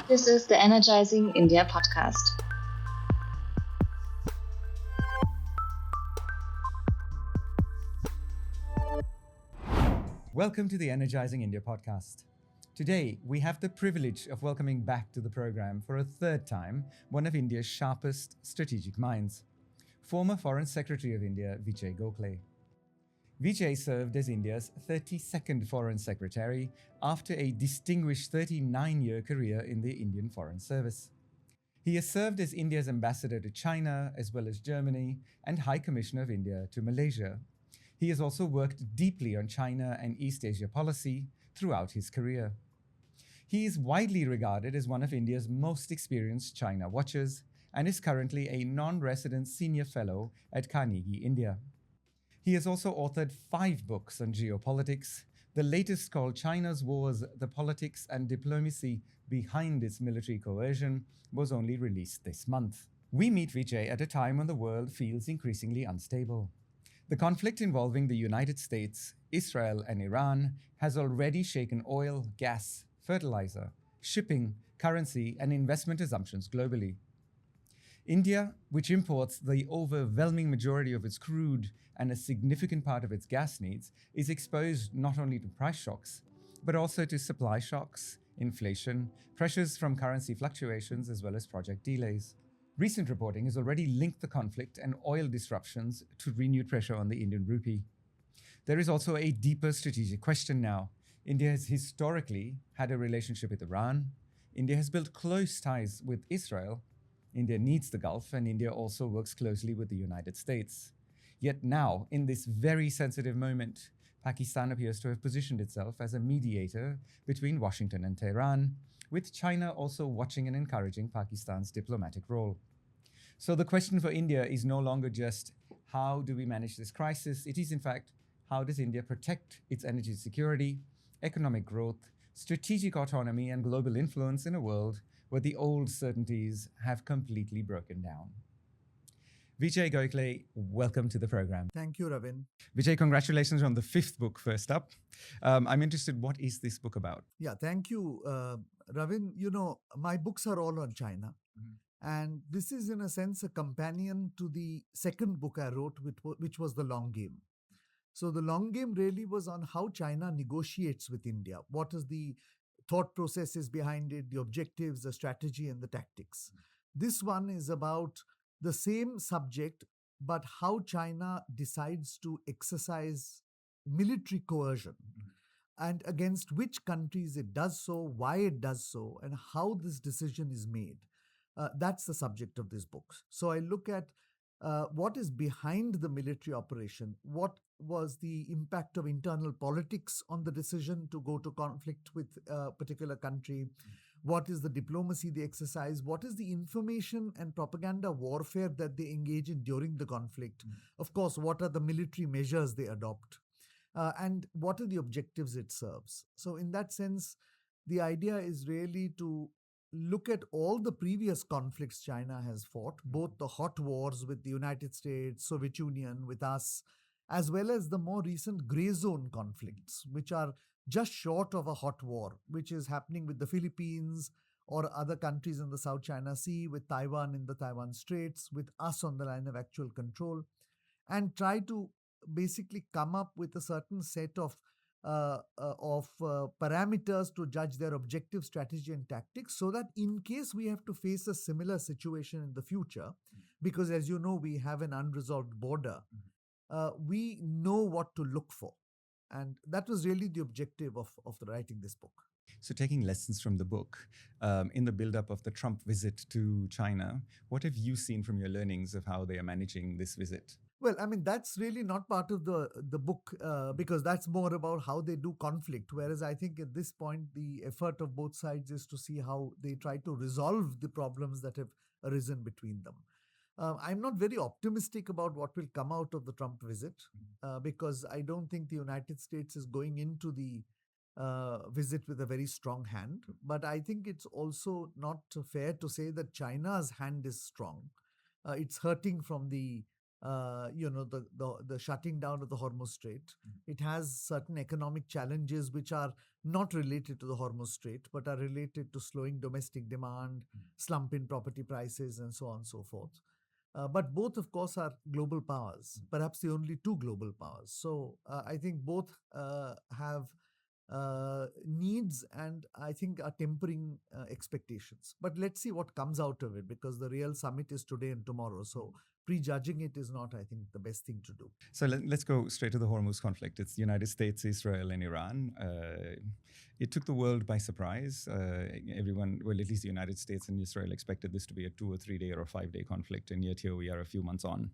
This is the Energizing India Podcast. Welcome to the Energizing India Podcast. Today, we have the privilege of welcoming back to the program for a third time one of India's sharpest strategic minds, former Foreign Secretary of India, Vijay Gokhale. Vijay served as India's 32nd Foreign Secretary after a distinguished 39-year career in the Indian Foreign Service. He has served as India's ambassador to China, as well as Germany, and High Commissioner of India to Malaysia. He has also worked deeply on China and East Asia policy throughout his career. He is widely regarded as one of India's most experienced China watchers and is currently a non-resident senior fellow at Carnegie, India. He has also authored 5 books on geopolitics, the latest called China's Wars, the Politics and Diplomacy Behind Its Military Coercion, was only released this month. We meet Vijay at a time when the world feels increasingly unstable. The conflict involving the United States, Israel, and Iran has already shaken oil, gas, fertilizer, shipping, currency, and investment assumptions globally. India, which imports the overwhelming majority of its crude and a significant part of its gas needs, is exposed not only to price shocks, but also to supply shocks, inflation, pressures from currency fluctuations, as well as project delays. Recent reporting has already linked the conflict and oil disruptions to renewed pressure on the Indian rupee. There is also a deeper strategic question now. India has historically had a relationship with Iran. India has built close ties with Israel. India needs the Gulf, and India also works closely with the United States. Yet now, in this very sensitive moment, Pakistan appears to have positioned itself as a mediator between Washington and Tehran, with China also watching and encouraging Pakistan's diplomatic role. So the question for India is no longer just how do we manage this crisis? It is, in fact, how does India protect its energy security, economic growth, strategic autonomy, and global influence in a world where the old certainties have completely broken down? Vijay Gokhale, welcome to the program. Thank you, Ravin. Vijay, congratulations on the 5th book first up. I'm interested, what is this book about? Yeah, thank you, Ravin. You know, my books are all on China. And this is, in a sense, a companion to the second book I wrote, which was The Long Game. So the long game really was on how China negotiates with India. What is the thought processes behind it, the objectives, the strategy, and the tactics. This one is about the same subject, but how China decides to exercise military coercion and against which countries it does so, why it does so, and how this decision is made. That's the subject of this book. So I look at what is behind the military operation, what was the impact of internal politics on the decision to go to conflict with a particular country, what is the diplomacy they exercise, what is the information and propaganda warfare that they engage in during the conflict, of course, what are the military measures they adopt, and what are the objectives it serves. So in that sense, the idea is really to look at all the previous conflicts China has fought, both the hot wars with the United States, Soviet Union, with us, as well as the more recent gray zone conflicts, which are just short of a hot war, which is happening with the Philippines or other countries in the South China Sea, with Taiwan in the Taiwan Straits, with us on the line of actual control, and try to basically come up with a certain set of parameters to judge their objective strategy and tactics, so that in case we have to face a similar situation in the future, because as you know, we have an unresolved border, we know what to look for. And that was really the objective of writing this book. So taking lessons from the book, in the build-up of the Trump visit to China, what have you seen from your learnings of how they are managing this visit? Well, I mean, that's really not part of the book because that's more about how they do conflict. Whereas I think at this point, the effort of both sides is to see how they try to resolve the problems that have arisen between them. I'm not very optimistic about what will come out of the Trump visit because I don't think the United States is going into the visit with a very strong hand. But I think it's also not fair to say that China's hand is strong. It's hurting from the the shutting down of the Hormuz Strait. It has certain economic challenges which are not related to the Hormuz Strait, but are related to slowing domestic demand, slump in property prices, and so on and so forth. But both, of course, are global powers, perhaps the only two global powers. So I think both have needs and I think are tempering expectations. But let's see what comes out of it, because the real summit is today and tomorrow. So prejudging it is not, I think, the best thing to do. So let's go straight to the Hormuz conflict. It's the United States, Israel, and Iran. It took the world by surprise. Everyone, well, at least the United States and Israel expected this to be a 2 or 3 day or a 5 day conflict, and yet here we are a few months on.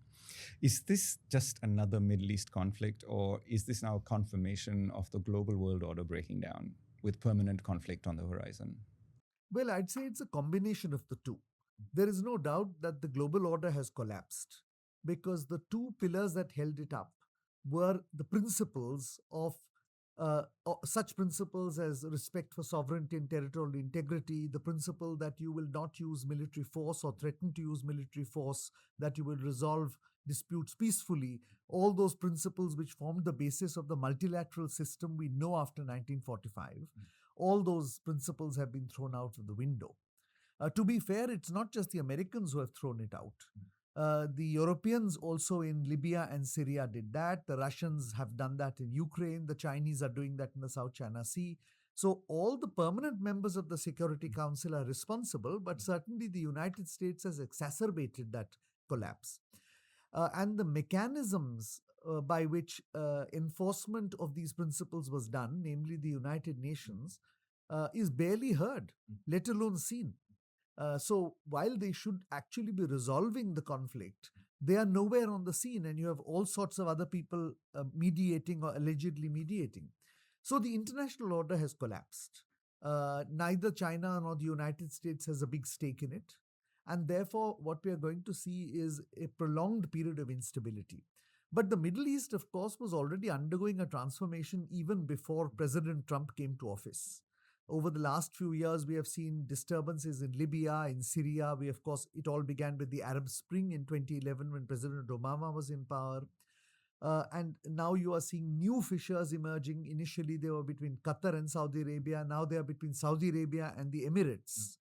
Is this just another Middle East conflict, or is this now a confirmation of the global world order breaking down with permanent conflict on the horizon? Well, I'd say it's a combination of the two. There is no doubt that the global order has collapsed because the two pillars that held it up were the principles of such principles as respect for sovereignty and territorial integrity, the principle that you will not use military force or threaten to use military force, that you will resolve disputes peacefully, all those principles which formed the basis of the multilateral system we know after 1945, all those principles have been thrown out of the window. To be fair, it's not just the Americans who have thrown it out. The Europeans also in Libya and Syria did that. The Russians have done that in Ukraine. The Chinese are doing that in the South China Sea. So all the permanent members of the Security Council are responsible, but certainly the United States has exacerbated that collapse. And the mechanisms by which enforcement of these principles was done, namely the United Nations, is barely heard, let alone seen. So while they should actually be resolving the conflict, they are nowhere on the scene, and you have all sorts of other people mediating or allegedly mediating. So the international order has collapsed. Neither China nor the United States has a big stake in it. And therefore, what we are going to see is a prolonged period of instability. But the Middle East, of course, was already undergoing a transformation even before President Trump came to office. Over the last few years, we have seen disturbances in Libya, in Syria. Of course, it all began with the Arab Spring in 2011 when President Obama was in power. And now you are seeing new fissures emerging. Initially, they were between Qatar and Saudi Arabia. Now they are between Saudi Arabia and the Emirates.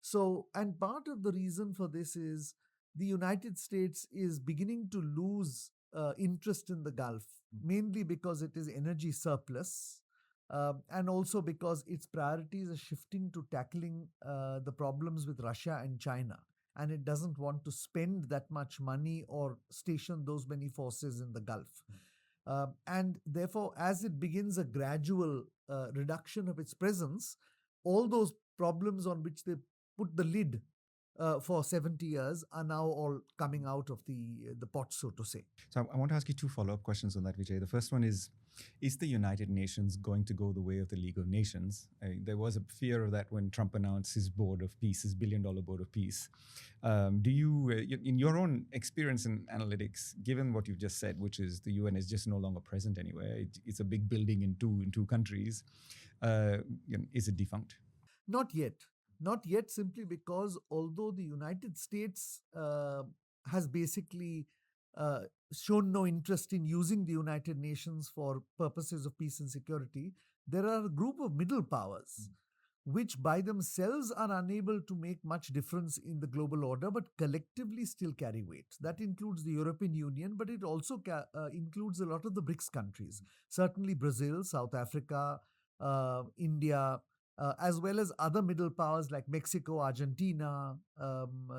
So, and part of the reason for this is the United States is beginning to lose interest in the Gulf, mainly because it is energy surplus. And also because its priorities are shifting to tackling the problems with Russia and China. And it doesn't want to spend that much money or station those many forces in the Gulf. And therefore, as it begins a gradual reduction of its presence, all those problems on which they put the lid for 70 years are now all coming out of the pot, so to say. So I want to ask you two follow-up questions on that, Vijay. The first one is the United Nations going to go the way of the League of Nations? There was a fear of that when Trump announced his board of peace, his $1 billion board of peace. Do you, in your own experience in analytics, given what you've just said, which is the UN is just no longer present anywhere, it's a big building in two countries, is it defunct? Not yet. Not yet, simply because although the United States has basically shown no interest in using the United Nations for purposes of peace and security, there are a group of middle powers which by themselves are unable to make much difference in the global order, but collectively still carry weight. That includes the European Union, but it also includes a lot of the BRICS countries, certainly Brazil, South Africa, India, as well as other middle powers like Mexico, Argentina,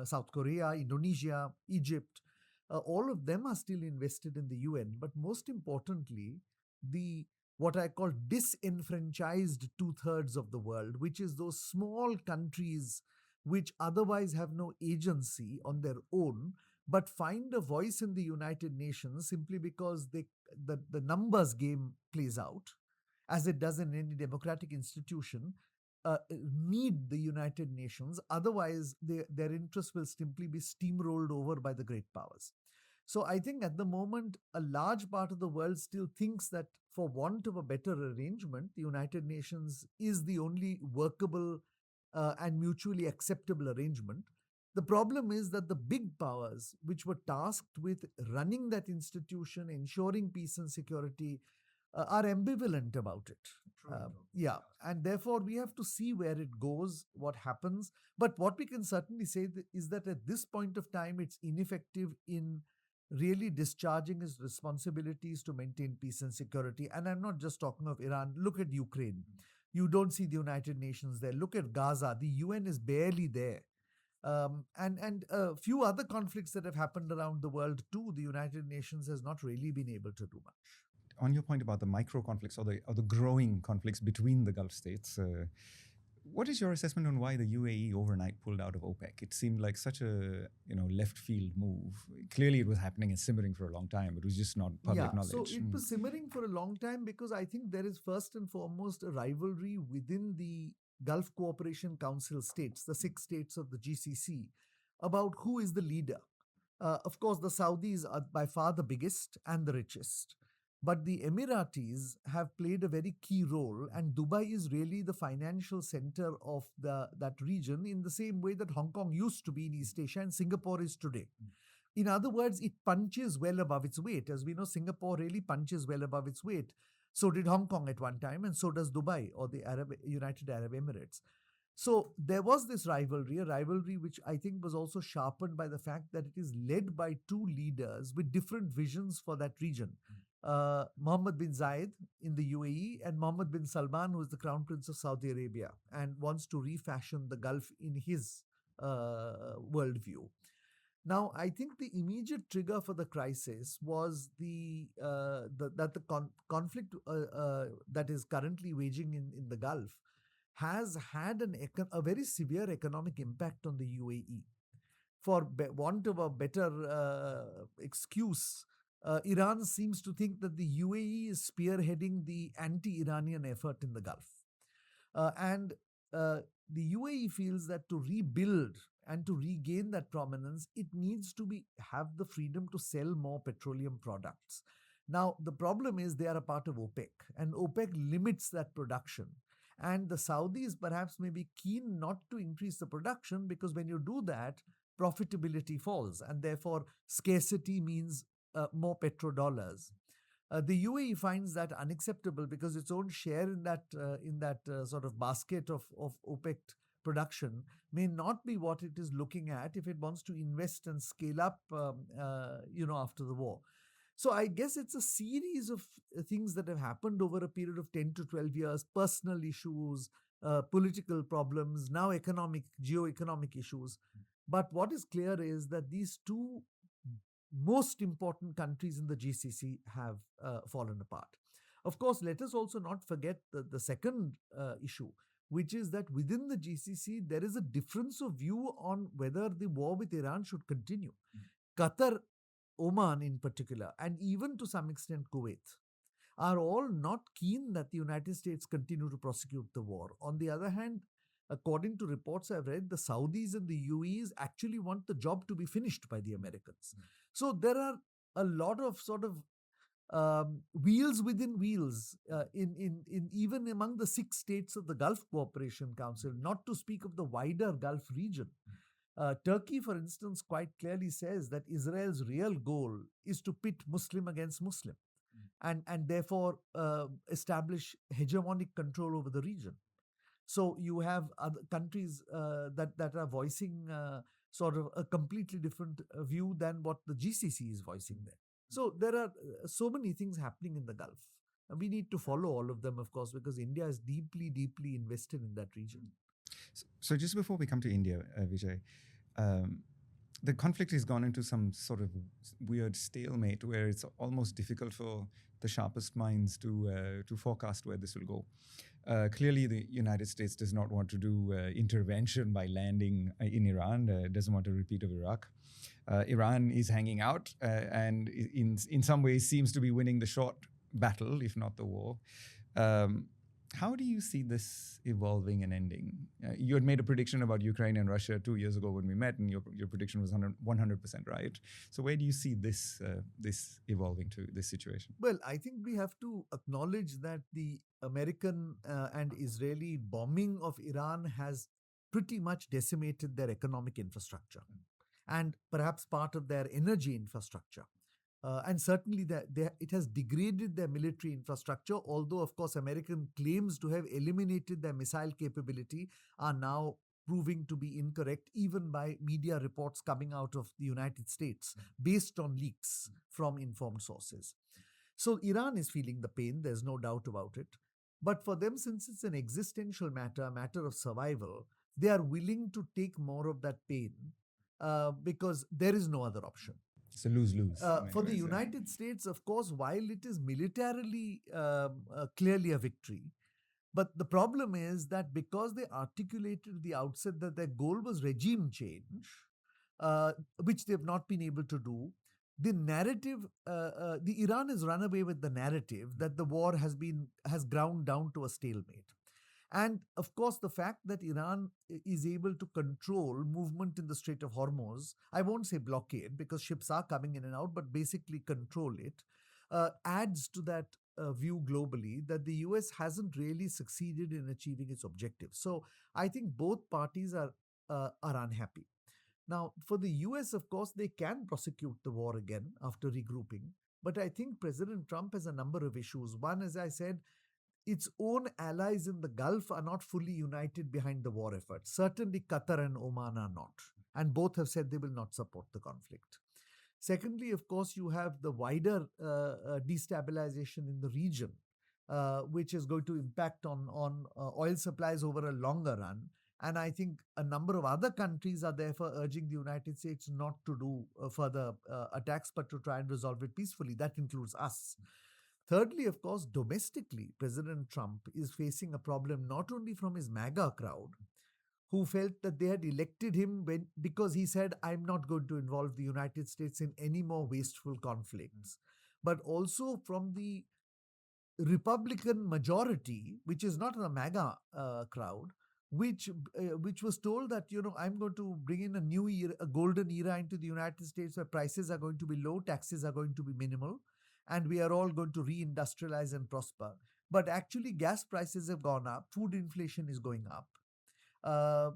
South Korea, Indonesia, Egypt. All of them are still invested in the UN. But most importantly, the what I call disenfranchised 2/3 of the world, which is those small countries which otherwise have no agency on their own, but find a voice in the United Nations simply because the numbers game plays out, as it does in any democratic institution, need the United Nations. Otherwise, their interests will simply be steamrolled over by the great powers. So I think at the moment, a large part of the world still thinks that for want of a better arrangement, the United Nations is the only workable and mutually acceptable arrangement. The problem is that the big powers, which were tasked with running that institution, ensuring peace and security, are ambivalent about it. Yeah, and therefore we have to see where it goes, what happens. But what we can certainly say is that at this point of time, it's ineffective in really discharging its responsibilities to maintain peace and security. And I'm not just talking of Iran. Look at Ukraine. You don't see the United Nations there. Look at Gaza. The UN is barely there. And a few other conflicts that have happened around the world too, the United Nations has not really been able to do much. On your point about the micro conflicts or the growing conflicts between the Gulf states, what is your assessment on why the UAE overnight pulled out of OPEC? It seemed like such a left field move. Clearly, it was happening and simmering for a long time. It was just not public knowledge. So it was simmering for a long time because I think there is first and foremost a rivalry within the Gulf Cooperation Council states, the 6 states of the GCC, about who is the leader. Of course, the Saudis are by far the biggest and the richest. But the Emiratis have played a very key role, and Dubai is really the financial center of that region in the same way that Hong Kong used to be in East Asia and Singapore is today. In other words, it punches well above its weight. As we know, Singapore really punches well above its weight. So did Hong Kong at one time, and so does Dubai or the United Arab Emirates. So there was this rivalry, a rivalry which I think was also sharpened by the fact that it is led by 2 leaders with different visions for that region. Mohammed bin Zayed in the UAE and Mohammed bin Salman, who is the Crown Prince of Saudi Arabia and wants to refashion the Gulf in his worldview. Now, I think the immediate trigger for the crisis was the conflict that is currently waging in the Gulf has had a very severe economic impact on the UAE. For want of a better excuse, Iran seems to think that the UAE is spearheading the anti-Iranian effort in the Gulf. And the UAE feels that to rebuild and to regain that prominence, it needs to have the freedom to sell more petroleum products. Now, the problem is they are a part of OPEC, and OPEC limits that production. And the Saudis perhaps may be keen not to increase the production because when you do that, profitability falls, and therefore scarcity means more petrodollars. The UAE finds that unacceptable because its own share in that sort of basket of OPEC production may not be what it is looking at if it wants to invest and scale up, after the war. So I guess it's a series of things that have happened over a period of 10 to 12 years, personal issues, political problems, now geoeconomic issues. But what is clear is that these 2 most important countries in the GCC have fallen apart. Of course, let us also not forget the second issue, which is that within the GCC, there is a difference of view on whether the war with Iran should continue. Qatar, Oman in particular, and even to some extent Kuwait, are all not keen that the United States continue to prosecute the war. On the other hand, according to reports I've read, the Saudis and the UAEs actually want the job to be finished by the Americans. So there are a lot of sort of wheels within wheels in even among the 6 states of the Gulf Cooperation Council, not to speak of the wider Gulf region. Turkey, for instance, quite clearly says that Israel's real goal is to pit Muslim against Muslim and therefore establish hegemonic control over the region. So you have other countries that are voicing sort of a completely different view than what the GCC is voicing there. So there are so many things happening in the Gulf. And we need to follow all of them, of course, because India is deeply, deeply invested in that region. So just before we come to India, Vijay, the conflict has gone into some sort of weird stalemate where it's almost difficult for the sharpest minds to forecast where this will go. Clearly, the United States does not want to do intervention by landing in Iran, doesn't want a repeat of Iraq. Iran is hanging out and in some ways seems to be winning the short battle, if not the war. How do you see this evolving and ending? You had made a prediction about Ukraine and Russia 2 years ago when we met, and your prediction was 100% right. So where do you see this evolving to, this situation? Well, I think we have to acknowledge that the American and Israeli bombing of Iran has pretty much decimated their economic infrastructure and perhaps part of their energy infrastructure. And certainly it has degraded their military infrastructure, although, of course, American claims to have eliminated their missile capability are now proving to be incorrect, even by media reports coming out of the United States based on leaks from informed sources. So Iran is feeling the pain, there's no doubt about it. But for them, since it's an existential matter, a matter of survival, they are willing to take more of that pain because there is no other option. It's a lose-lose. For the United States, of course, while it is militarily clearly a victory, but the problem is that because they articulated at the outset that their goal was regime change, which they have not been able to do, the narrative, the Iran has run away with the narrative that the war has ground down to a stalemate. And of course, the fact that Iran is able to control movement in the Strait of Hormuz, I won't say blockade because ships are coming in and out, but basically control it, adds to that view globally that the US hasn't really succeeded in achieving its objectives. So I think both parties are unhappy. Now, for the US, of course, they can prosecute the war again after regrouping. But I think President Trump has a number of issues. One, as I said, its own allies in the Gulf are not fully united behind the war effort. Certainly, Qatar and Oman are not. And both have said they will not support the conflict. Secondly, of course, you have the wider destabilization in the region, which is going to impact on oil supplies over a longer run. And I think a number of other countries are therefore urging the United States not to do further attacks, but to try and resolve it peacefully. That includes us. Thirdly, of course, domestically, President Trump is facing a problem not only from his MAGA crowd, who felt that they had elected him because he said, I'm not going to involve the United States in any more wasteful conflicts, but also from the Republican majority, which is not a MAGA crowd, which was told that, I'm going to bring in a new era, a golden era into the United States where prices are going to be low, taxes are going to be minimal, and we are all going to reindustrialize and prosper. But actually, gas prices have gone up, food inflation is going up. The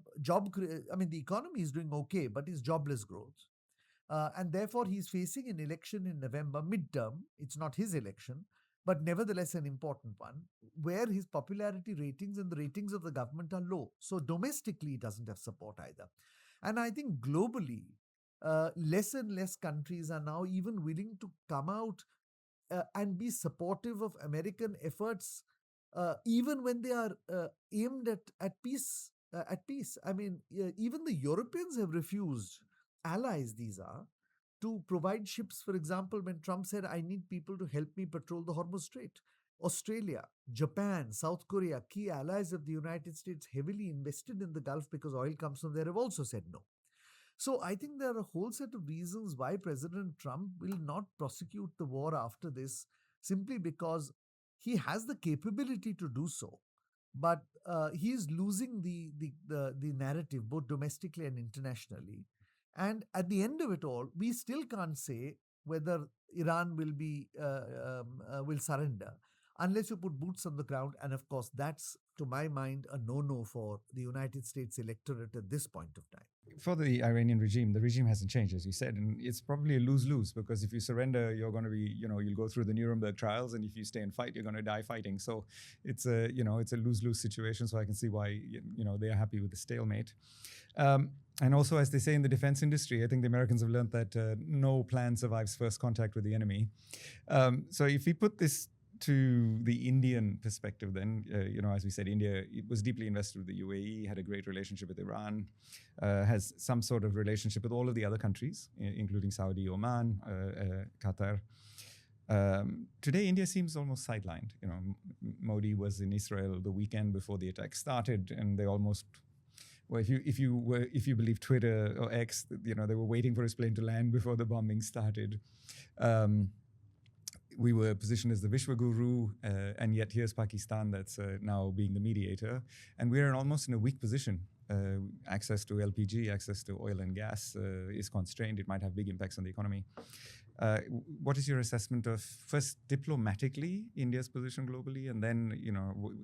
economy is doing okay, but it's jobless growth. And therefore, he's facing an election in November, midterm. It's not his election, but nevertheless an important one, where his popularity ratings and the ratings of the government are low. So domestically, he doesn't have support either. And I think globally, less and less countries are now even willing to come out and be supportive of American efforts, even when they are aimed at peace. Even the Europeans have refused, allies these are, to provide ships. For example, when Trump said, I need people to help me patrol the Hormuz Strait. Australia, Japan, South Korea, key allies of the United States, heavily invested in the Gulf because oil comes from there, have also said no. So I think there are a whole set of reasons why President Trump will not prosecute the war after this, simply because he has the capability to do so. But he is losing the narrative, both domestically and internationally. And at the end of it all, we still can't say whether Iran will surrender unless you put boots on the ground. And of course, that's, to my mind, a no-no for the United States electorate at this point of time. For the Iranian regime, the regime hasn't changed, as you said, and it's probably a lose-lose, because if you surrender, you're going to be, you'll go through the Nuremberg trials, and if you stay and fight, you're going to die fighting. So it's a lose-lose situation. So I can see why, they are happy with the stalemate. And also, as they say in the defense industry, I think the Americans have learned that no plan survives first contact with the enemy. So if we put this to the Indian perspective, then, as we said, India was deeply invested with the UAE, had a great relationship with Iran, has some sort of relationship with all of the other countries, including Saudi, Oman, Qatar. Today, India seems almost sidelined. Modi was in Israel the weekend before the attack started, and they almost, well, if you believe Twitter or X, they were waiting for his plane to land before the bombing started. We were positioned as the Vishwa Guru, and yet here's Pakistan that's now being the mediator. And we're almost in a weak position. Access to LPG, access to oil and gas is constrained. It might have big impacts on the economy. What is your assessment of first diplomatically India's position globally, and then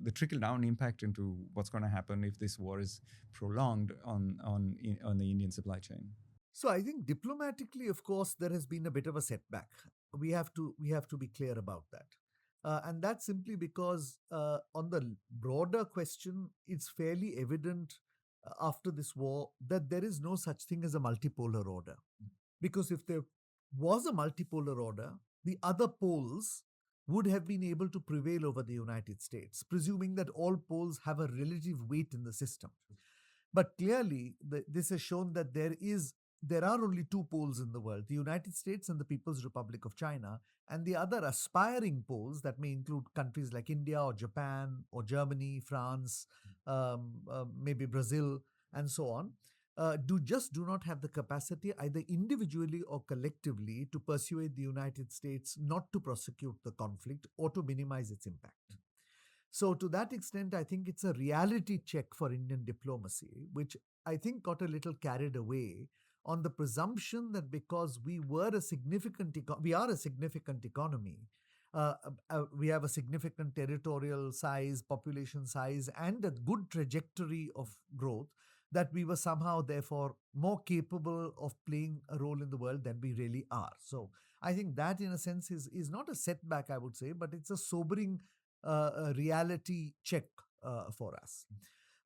the trickle down impact into what's going to happen if this war is prolonged on the Indian supply chain? So I think diplomatically, of course, there has been a bit of a setback. We have to be clear about that, and that's simply because on the broader question, it's fairly evident after this war that there is no such thing as a multipolar order. Because if there was a multipolar order, the other poles would have been able to prevail over the United States, presuming that all poles have a relative weight in the system. But clearly, this has shown that there are only two poles in the world: the United States and the People's Republic of China, and the other aspiring poles that may include countries like India or Japan or Germany, France, maybe Brazil, and so on. Do not have the capacity, either individually or collectively, to persuade the United States not to prosecute the conflict or to minimize its impact. So, to that extent, I think it's a reality check for Indian diplomacy, which I think got a little carried away on the presumption that because we are a significant economy, we have a significant territorial size, population size, and a good trajectory of growth, that we were somehow therefore more capable of playing a role in the world than we really are. So I think that, in a sense, is not a setback, I would say, but it's a sobering a reality check for us.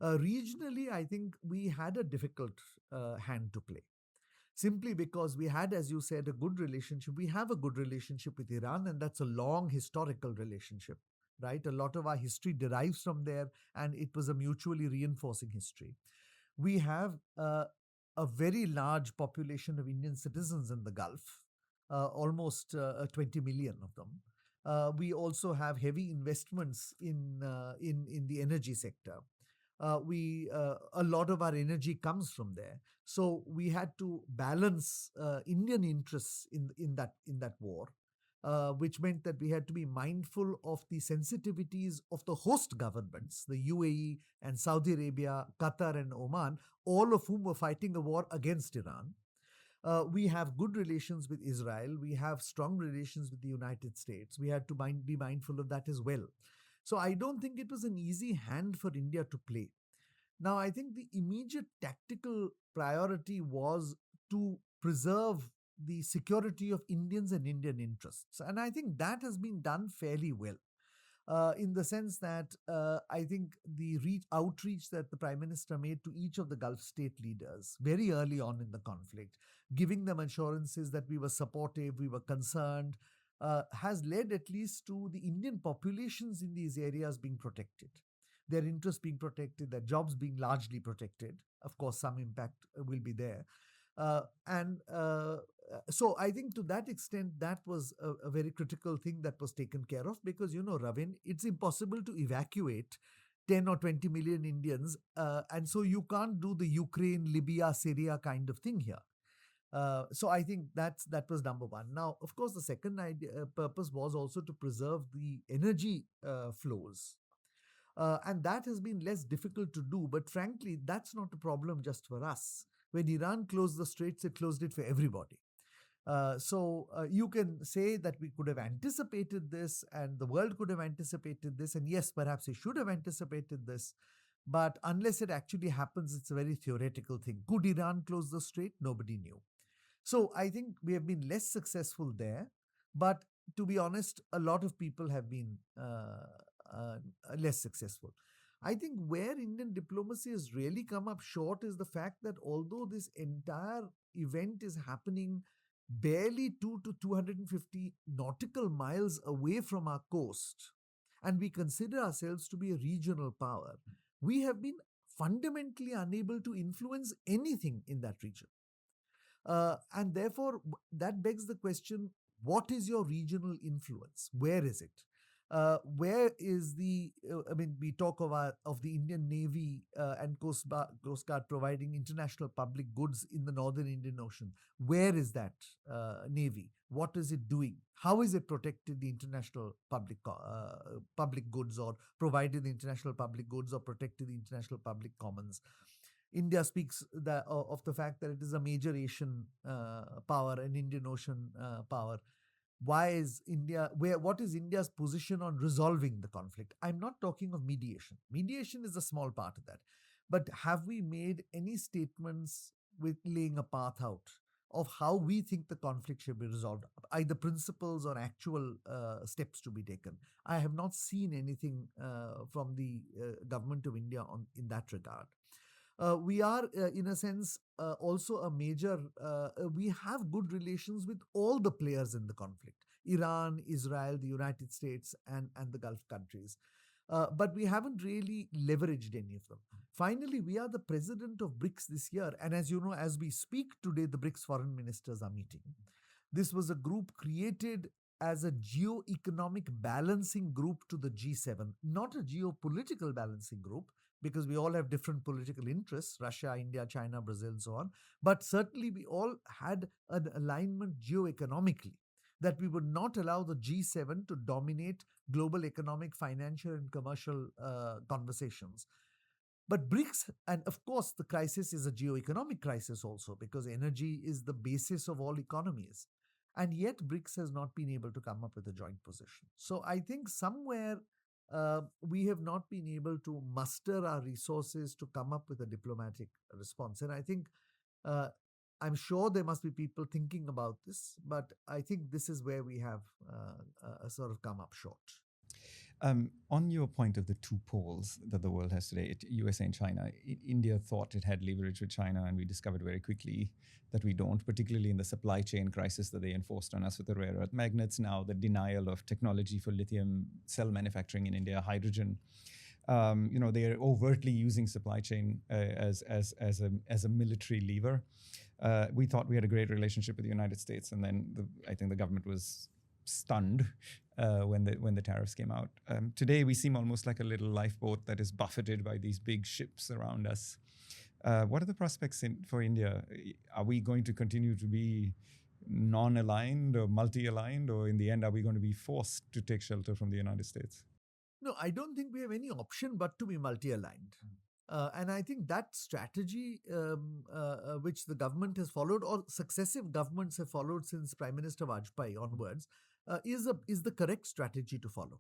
Regionally, I think we had a difficult hand to play, simply because we had, as you said, a good relationship. We have a good relationship with Iran, and that's a long historical relationship, right? A lot of our history derives from there, and it was a mutually reinforcing history. We have a very large population of Indian citizens in the Gulf, almost 20 million of them. We also have heavy investments in the energy sector. We A lot of our energy comes from there. So we had to balance Indian interests in that war, which meant that we had to be mindful of the sensitivities of the host governments, the UAE and Saudi Arabia, Qatar and Oman, all of whom were fighting a war against Iran. We have good relations with Israel. We have strong relations with the United States. We had to be mindful of that as well. So I don't think it was an easy hand for India to play. Now, I think the immediate tactical priority was to preserve the security of Indians and Indian interests. And I think that has been done fairly well. In the sense that I think the outreach that the Prime Minister made to each of the Gulf state leaders very early on in the conflict, giving them assurances that we were supportive, we were concerned, has led at least to the Indian populations in these areas being protected, their interests being protected, their jobs being largely protected. Of course, some impact will be there. And so I think to that extent, that was a very critical thing that was taken care of, because, Ravin, it's impossible to evacuate 10 or 20 million Indians. And so you can't do the Ukraine, Libya, Syria kind of thing here. So I think that was number one. Now, of course, the second purpose was also to preserve the energy flows. And that has been less difficult to do. But frankly, that's not a problem just for us. When Iran closed the straits, it closed it for everybody. So you can say that we could have anticipated this and the world could have anticipated this. And yes, perhaps we should have anticipated this. But unless it actually happens, it's a very theoretical thing. Could Iran close the strait? Nobody knew. So I think we have been less successful there. But to be honest, a lot of people have been less successful. I think where Indian diplomacy has really come up short is the fact that although this entire event is happening barely 2 to 250 nautical miles away from our coast, and we consider ourselves to be a regional power, we have been fundamentally unable to influence anything in that region. And therefore, that begs the question, what is your regional influence? Where is it? Where is we talk of the Indian Navy and Coast Guard providing international public goods in the Northern Indian Ocean. Where is that Navy? What is it doing? How is it protected the international public goods, or provided the international public goods, or protected the international public commons? India speaks of the fact that it is a major Asian power, an Indian Ocean power. Why is India, what is India's position on resolving the conflict? I'm not talking of mediation. Mediation is a small part of that. But have we made any statements with laying a path out of how we think the conflict should be resolved, either principles or actual steps to be taken? I have not seen anything from the government of India in that regard. We are, in a sense, also a major, we have good relations with all the players in the conflict: Iran, Israel, the United States, and the Gulf countries. But we haven't really leveraged any of them. Finally, we are the president of BRICS this year. And as you know, as we speak today, the BRICS foreign ministers are meeting. This was a group created as a geo-economic balancing group to the G7, not a geopolitical balancing group, because we all have different political interests: Russia, India, China, Brazil, and so on. But certainly, we all had an alignment geoeconomically that we would not allow the G7 to dominate global economic, financial, and commercial conversations. But BRICS, and of course, the crisis is a geoeconomic crisis also, because energy is the basis of all economies. And yet, BRICS has not been able to come up with a joint position. So I think somewhere we have not been able to muster our resources to come up with a diplomatic response. And I think uh, I'm sure there must be people thinking about this, but I think this is where we have sort of come up short. On your point of the two poles that the world has today, USA and China, India thought it had leverage with China, and we discovered very quickly that we don't, particularly in the supply chain crisis that they enforced on us with the rare earth magnets, now the denial of technology for lithium cell manufacturing in India, hydrogen. They are overtly using supply chain as a military lever. We thought we had a great relationship with the United States, and then I think the government was stunned when the tariffs came out. Today, we seem almost like a little lifeboat that is buffeted by these big ships around us. What are the prospects for India? Are we going to continue to be non-aligned or multi-aligned, or in the end, are we going to be forced to take shelter from the United States? No, I don't think we have any option but to be multi-aligned. And I think that strategy, which the government has followed, or successive governments have followed since Prime Minister Vajpayee onwards, is the correct strategy to follow.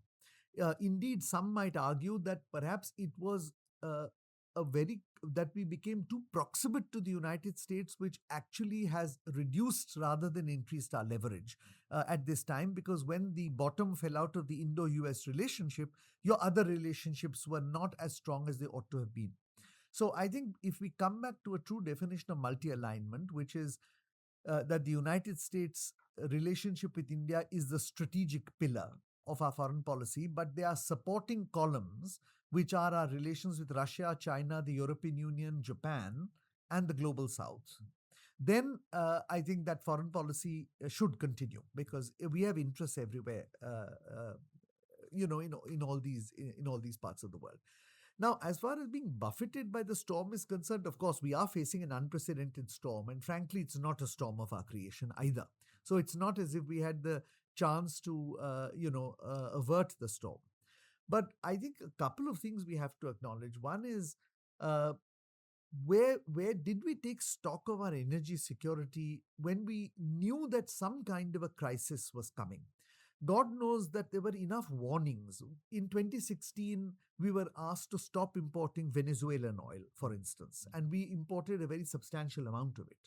Indeed, some might argue that perhaps it was that we became too proximate to the United States, which actually has reduced rather than increased our leverage at this time, because when the bottom fell out of the Indo-US relationship, your other relationships were not as strong as they ought to have been. So I think if we come back to a true definition of multi-alignment, which is that the United States relationship with India is the strategic pillar of our foreign policy, but there are supporting columns, which are our relations with Russia, China, the European Union, Japan, and the global south. Then I think that foreign policy should continue, because we have interests everywhere, in all these parts of the world. Now, as far as being buffeted by the storm is concerned, of course, we are facing an unprecedented storm. And frankly, it's not a storm of our creation either. So it's not as if we had the chance to, avert the storm. But I think a couple of things we have to acknowledge. One is, where did we take stock of our energy security when we knew that some kind of a crisis was coming? God knows that there were enough warnings. In 2016, we were asked to stop importing Venezuelan oil, for instance, and we imported a very substantial amount of it.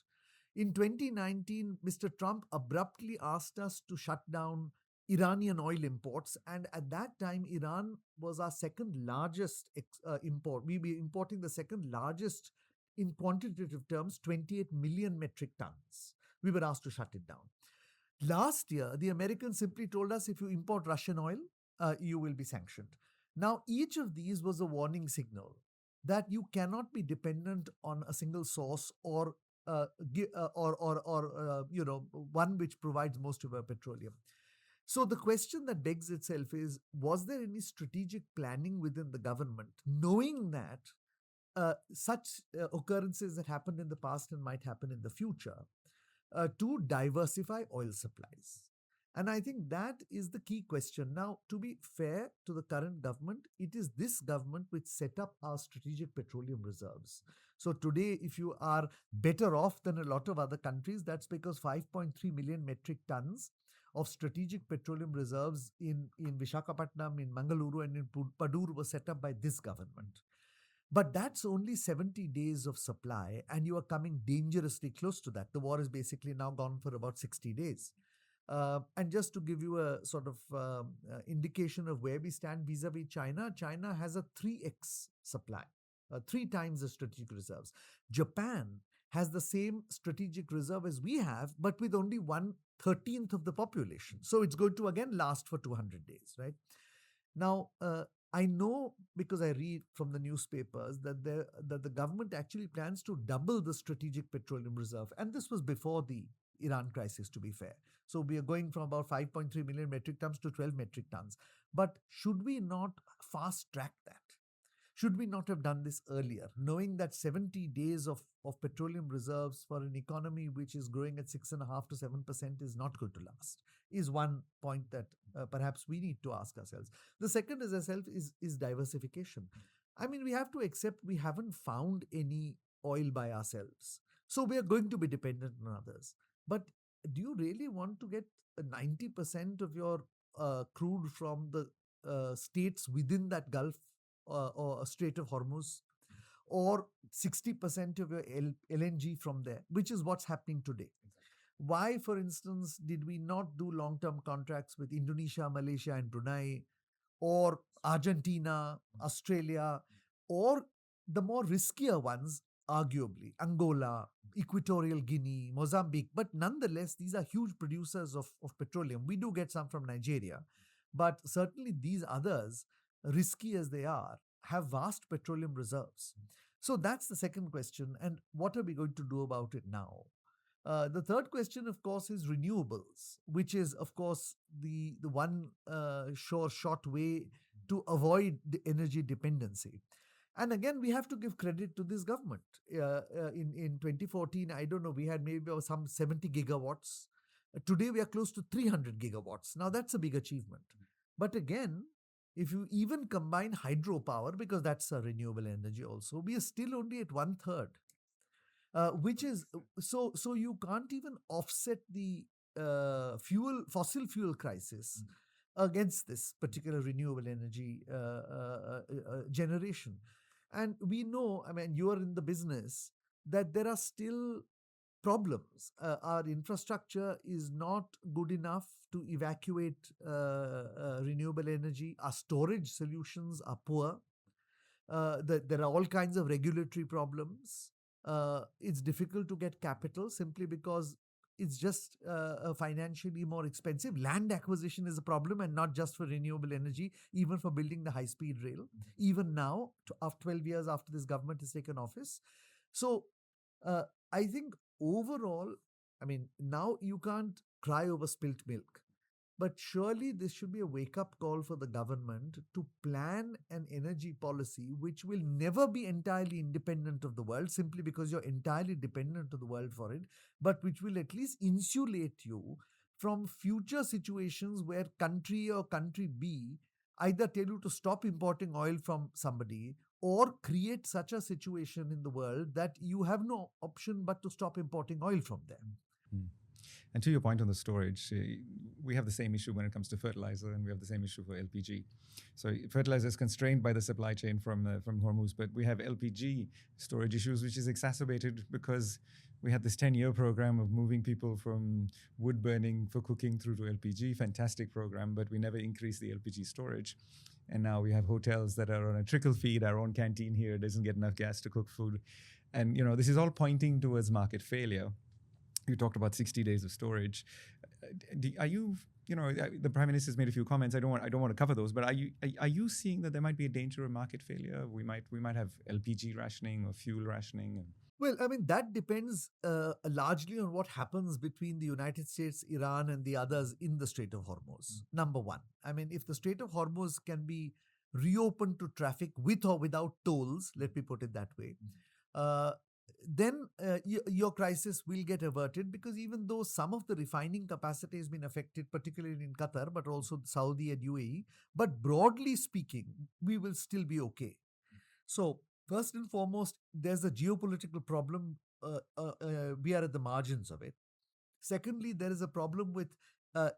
In 2019, Mr. Trump abruptly asked us to shut down Iranian oil imports, and at that time, Iran was our second largest import. We were importing the second largest in quantitative terms, 28 million metric tons. We were asked to shut it down. Last year, the Americans simply told us, if you import Russian oil, you will be sanctioned. Now, each of these was a warning signal that you cannot be dependent on a single source or one which provides most of our petroleum. So the question that begs itself is, was there any strategic planning within the government, knowing that such occurrences that happened in the past and might happen in the future, to diversify oil supplies? And I think that is the key question. Now, to be fair to the current government, it is this government which set up our strategic petroleum reserves. So today, if you are better off than a lot of other countries, that's because 5.3 million metric tons of strategic petroleum reserves in Vishakhapatnam, in Mangaluru, and in Padur were set up by this government. But that's only 70 days of supply, and you are coming dangerously close to that. The war is basically now gone for about 60 days. And just to give you a sort of indication of where we stand vis-a-vis China, China has a 3x supply, three times the strategic reserves. Japan has the same strategic reserve as we have, but with only 1/13 of the population. So it's going to again last for 200 days, right? Now, I know because I read from the newspapers that the government actually plans to double the strategic petroleum reserve. And this was before the Iran crisis, to be fair. So we are going from about 5.3 million metric tons to 12 metric tons. But should we not fast track that? Should we not have done this earlier, knowing that 70 days of petroleum reserves for an economy which is growing at 6.5 to 7% is not going to last? Is one point that perhaps we need to ask ourselves. The second, as I said, is diversification. I mean, we have to accept we haven't found any oil by ourselves. So we are going to be dependent on others. But do you really want to get 90% of your crude from the states within that Gulf or Strait of Hormuz, or 60% of your LNG from there, which is what's happening today? Why, for instance, did we not do long-term contracts with Indonesia, Malaysia, and Brunei, or Argentina, Australia, or the more riskier ones, arguably, Angola, Equatorial Guinea, Mozambique? But nonetheless, these are huge producers of petroleum. We do get some from Nigeria, but certainly these others, risky as they are, have vast petroleum reserves. So that's the second question. And what are we going to do about it now? The third question, of course, is renewables, which is, of course, the one sure shot way to avoid the energy dependency. And again, we have to give credit to this government. In 2014, I don't know, we had maybe some 70 gigawatts. Today, we are close to 300 gigawatts. Now, that's a big achievement. But again, if you even combine hydropower, because that's a renewable energy also, we are still only at 1/3. Which is so you can't even offset the fossil fuel crisis against this particular renewable energy generation. And we know, I mean, you are in the business, that there are still problems. Our infrastructure is not good enough to evacuate renewable energy. Our storage solutions are poor. There are all kinds of regulatory problems. It's difficult to get capital simply because it's just financially more expensive. Land acquisition is a problem, and not just for renewable energy, even for building the high-speed rail, even now, after 12 years after this government has taken office. So I think overall, I mean, now you can't cry over spilt milk. But surely this should be a wake-up call for the government to plan an energy policy which will never be entirely independent of the world, simply because you're entirely dependent on the world for it, but which will at least insulate you from future situations where country or country B either tell you to stop importing oil from somebody, or create such a situation in the world that you have no option but to stop importing oil from them. And to your point on the storage, we have the same issue when it comes to fertilizer, and we have the same issue for LPG. So fertilizer is constrained by the supply chain from Hormuz, but we have LPG storage issues, which is exacerbated because we had this 10-year program of moving people from wood burning for cooking through to LPG. Fantastic program, but we never increased the LPG storage. And now we have hotels that are on a trickle feed. Our own canteen here doesn't get enough gas to cook food. And, this is all pointing towards market failure. You talked about 60 days of storage. Are you, the Prime Minister's made a few comments. I don't want to cover those, but are you seeing that there might be a danger of market failure? We might have LPG rationing or fuel rationing. Well, I mean, that depends largely on what happens between the United States, Iran, and the others in the Strait of Hormuz. Number one, I mean, if the Strait of Hormuz can be reopened to traffic with or without tolls, let me put it that way, then your crisis will get averted, because even though some of the refining capacity has been affected, particularly in Qatar, but also Saudi and UAE, but broadly speaking, we will still be okay. So, first and foremost, there's a geopolitical problem. We are at the margins of it. Secondly, there is a problem with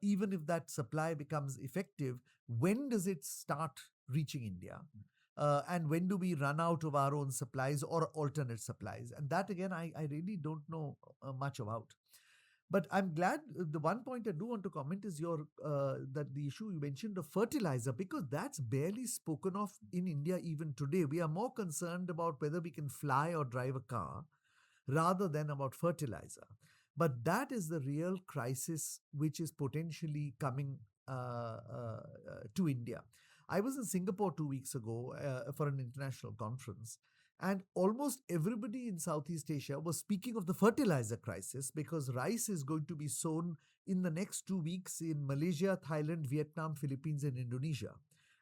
even if that supply becomes effective, when does it start reaching India? And when do we run out of our own supplies or alternate supplies? And that again, I really don't know much about. But I'm glad the one point I do want to comment is your that the issue you mentioned of fertilizer, because that's barely spoken of in India even today. We are more concerned about whether we can fly or drive a car rather than about fertilizer. But that is the real crisis which is potentially coming to India. I was in Singapore 2 weeks ago for an international conference, and almost everybody in Southeast Asia was speaking of the fertilizer crisis, because rice is going to be sown in the next 2 weeks in Malaysia, Thailand, Vietnam, Philippines, and Indonesia.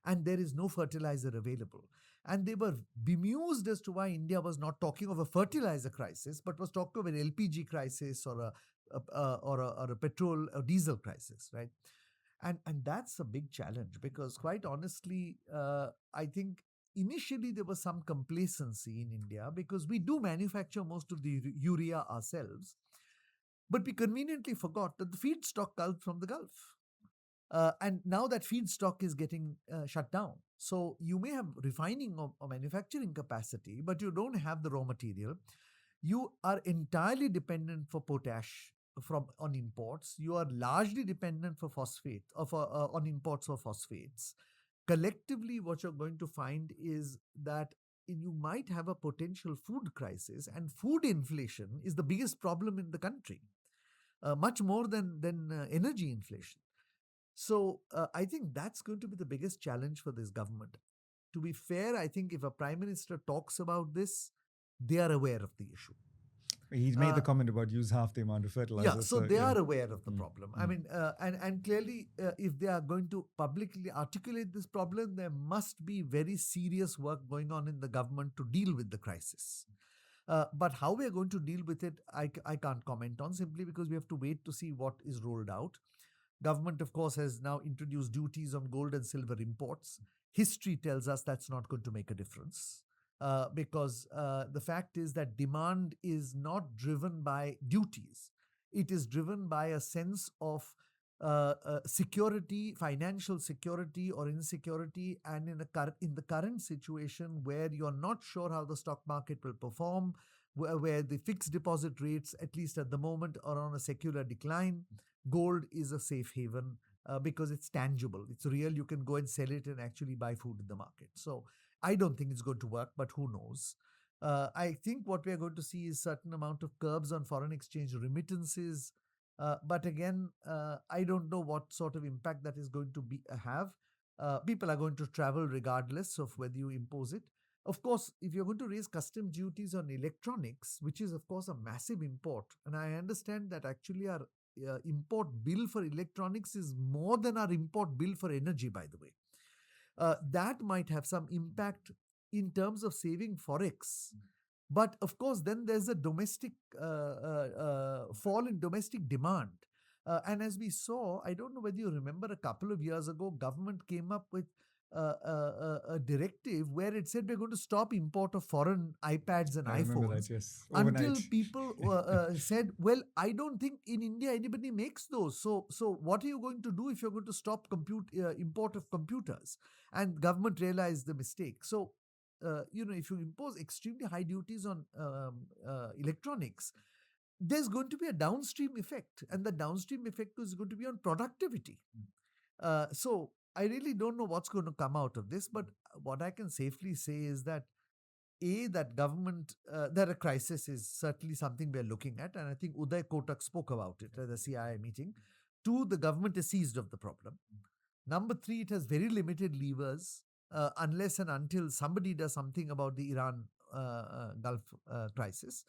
And there is no fertilizer available. And they were bemused as to why India was not talking of a fertilizer crisis, but was talking of an LPG crisis or a petrol or diesel crisis, right? And that's a big challenge, because quite honestly, I think initially there was some complacency in India because we do manufacture most of the urea ourselves, but we conveniently forgot that the feedstock comes from the Gulf. And now that feedstock is getting shut down. So you may have refining or manufacturing capacity, but you don't have the raw material. You are entirely dependent for potash from on imports. You are largely dependent for phosphate of on imports for phosphates. Collectively, what you're going to find is that you might have a potential food crisis, and food inflation is the biggest problem in the country, much more than energy inflation. So I think that's going to be the biggest challenge for this government. To be fair, I think if a prime minister talks about this, they are aware of the issue. He made the comment about use half the amount of fertilizer. Yeah, so they are aware of the problem. I mean, and clearly, if they are going to publicly articulate this problem, there must be very serious work going on in the government to deal with the crisis. But how we are going to deal with it, I can't comment on, simply because we have to wait to see what is rolled out. Government, of course, has now introduced duties on gold and silver imports. History tells us that's not going to make a difference, because the fact is that demand is not driven by duties. It is driven by a sense of security, financial security or insecurity, and in the current situation where you're not sure how the stock market will perform, where the fixed deposit rates, at least at the moment, are on a secular decline. Gold is a safe haven because it's tangible, it's real. You can go and sell it and actually buy food in the market. So I don't think it's going to work, but who knows? I think what we are going to see is certain amount of curbs on foreign exchange remittances. But again, I don't know what sort of impact that is going to have. People are going to travel regardless of whether you impose it. Of course, if you're going to raise custom duties on electronics, which is of course a massive import, and I understand that actually our import bill for electronics is more than our import bill for energy, by the way. That might have some impact in terms of saving forex. But of course, then there's a domestic fall in domestic demand. And as we saw, I don't know whether you remember, a couple of years ago, government came up with a directive where it said we're going to stop import of foreign iPads and I remember iPhones that, yes. until Overnight. people said, well, I don't think in India anybody makes those. So what are you going to do if you're going to stop import of computers? And government realized the mistake. So if you impose extremely high duties on electronics, there's going to be a downstream effect, and the downstream effect is going to be on productivity. So I really don't know what's going to come out of this, but what I can safely say is that that government, that a crisis is certainly something we're looking at, and I think Uday Kotak spoke about it at the CII meeting. Two, the government is seized of the problem. Number three, it has very limited levers unless and until somebody does something about the Iran Gulf crisis.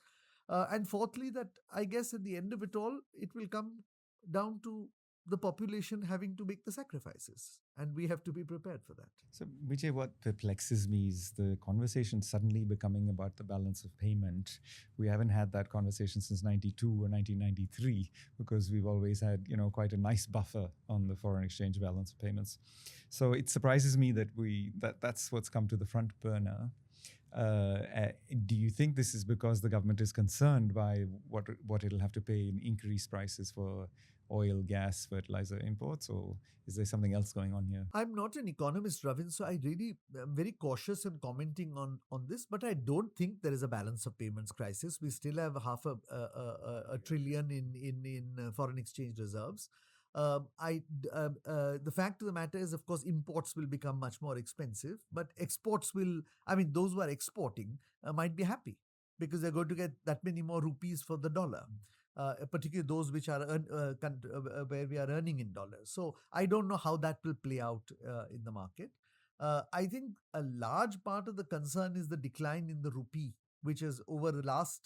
And fourthly, that I guess at the end of it all, it will come down to the population having to make the sacrifices. And we have to be prepared for that. So, Vijay, what perplexes me is the conversation suddenly becoming about the balance of payment. We haven't had that conversation since 92 or 1993 because we've always had, quite a nice buffer on the foreign exchange balance of payments. So it surprises me that that's what's come to the front burner. Do you think this is because the government is concerned by what it'll have to pay in increased prices for oil, gas, fertilizer imports, or is there something else going on here? I'm not an economist, Ravin, so I really am very cautious in commenting on this, but I don't think there is a balance of payments crisis. We still have half a trillion in foreign exchange reserves. The fact of the matter is, of course, imports will become much more expensive, but exports will, I mean, those who are exporting might be happy because they're going to get that many more rupees for the dollar. Particularly those which are where we are earning in dollars. So I don't know how that will play out in the market. I think a large part of the concern is the decline in the rupee, which has over the last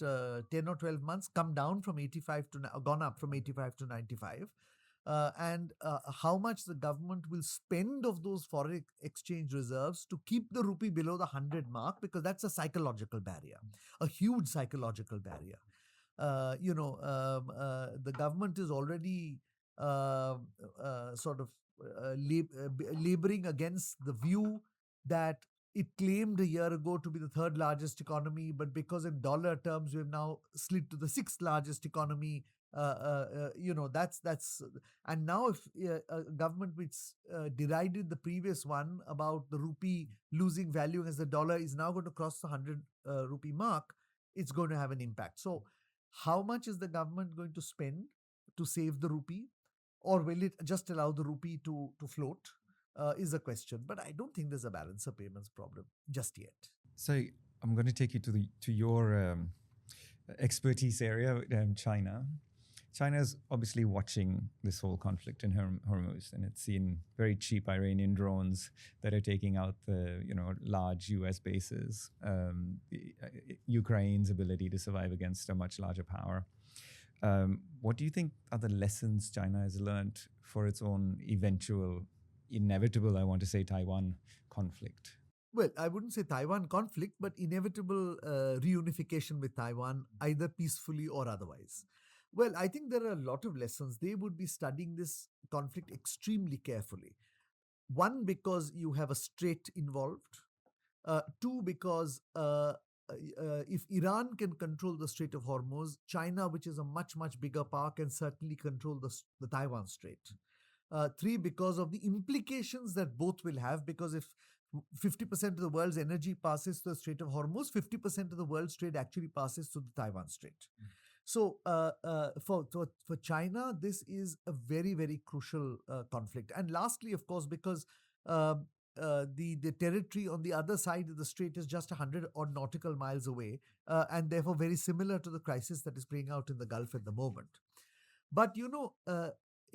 10 or 12 months come down from 85 to gone up from 85 to 95. And how much the government will spend of those foreign exchange reserves to keep the rupee below the 100 mark, because that's a psychological barrier, a huge psychological barrier. The government is already sort of laboring against the view that it claimed a year ago to be the third largest economy, but because in dollar terms we've now slid to the sixth largest economy. That's and now if a government which derided the previous one about the rupee losing value as the dollar is now going to cross the 100 rupee mark, it's going to have an impact. So how much is the government going to spend to save the rupee, or will it just allow the rupee to float? Is a question. But I don't think there's a balance of payments problem just yet. So I'm going to take you to your expertise area, China. China is obviously watching this whole conflict in Hormuz, and it's seen very cheap Iranian drones that are taking out the large U.S. bases. Ukraine's ability to survive against a much larger power. What do you think are the lessons China has learned for its own inevitable, I want to say, Taiwan conflict? Well, I wouldn't say Taiwan conflict, but inevitable reunification with Taiwan, either peacefully or otherwise. Well, I think there are a lot of lessons. They would be studying this conflict extremely carefully. One, because you have a strait involved. Two, because if Iran can control the Strait of Hormuz, China, which is a much, much bigger power, can certainly control the Taiwan Strait. Three, because of the implications that both will have, because if 50% of the world's energy passes through the Strait of Hormuz, 50% of the world's trade actually passes through the Taiwan Strait. So for China, this is a very, very crucial conflict. And lastly, of course, because the territory on the other side of the strait is just 100 odd nautical miles away, and therefore very similar to the crisis that is playing out in the Gulf at the moment. But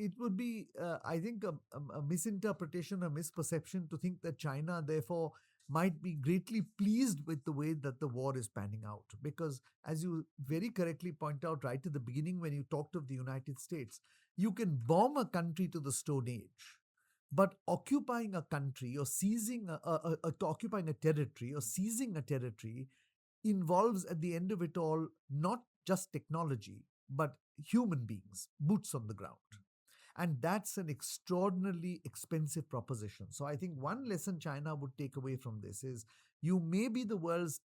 it would be, I think, a misinterpretation, a misperception to think that China, therefore, might be greatly pleased with the way that the war is panning out. Because, as you very correctly point out right at the beginning when you talked of the United States, you can bomb a country to the Stone Age, but occupying a country or occupying a territory or seizing a territory involves, at the end of it all, not just technology, but human beings, boots on the ground. And that's an extraordinarily expensive proposition. So I think one lesson China would take away from this is, you may be the world's